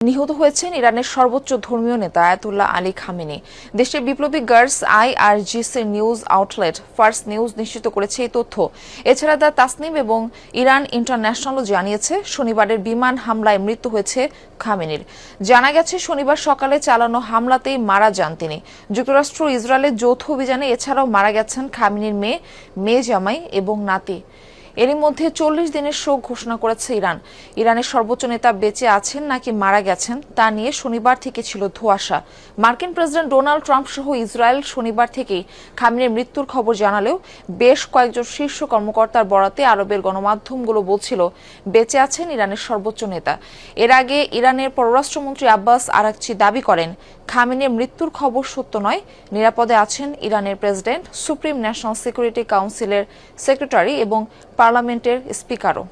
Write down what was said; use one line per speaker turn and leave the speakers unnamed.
নিহত হয়েছেন ইরানের সর্বোচ্চ ধর্মীয় নেতা আয়াতুল্লাহ আলী খামেনি। দেশের বিপ্লবী গার্ডস আইআরজিসির নিউজ আউটলেট ফার্স্ট নিউজ নিশ্চিত করেছে এই তথ্য। এছাড়া দ্য তাসনিম এবং ইরান ইন্টারন্যাশনালও জানিয়েছে শনিবারের বিমান হামলায় মৃত্যু হয়েছে খামেনির। জানা গেছে শনিবার সকালে চালানো হামলাতেই মারা যান তিনি। যুক্তরাষ্ট্র ইসরায়েলের যৌথ অভিযানে এছাড়াও মারা গেছেন খামেনির মেয়ে জামাই এবং নাতি। এরই মধ্যে 40 দিনের শোক ঘোষণা করেছে ইরান। ইরানের সর্বোচ্চ নেতা বেঁচে আছেন নাকি মারা গেছেন তা নিয়ে শনিবার থেকে ছিল ধোঁয়াশা। মার্কিন প্রেসিডেন্ট ডোনাল্ড ট্রাম্প সহ ইসরায়েল শনিবার থেকেই খামেনির মৃত্যুর খবর জানালেও বেশ কয়েকজন শীর্ষ কর্মকর্তার বরাতে আরবের গণমাধ্যমগুলো বলছিল বেঁচে আছেন ইরানের সর্বোচ্চ নেতা। এর আগে ইরানের পররাষ্ট্রমন্ত্রী আব্বাস আরাকচি দাবি করেন খামেনির মৃত্যুর খবর সত্য নয়, নিরাপদে আছেন ইরানের প্রেসিডেন্ট, সুপ্রিম ন্যাশনাল সিকিউরিটি কাউন্সিলের সেক্রেটারি এবং পার্লামেন্টের স্পিকারও।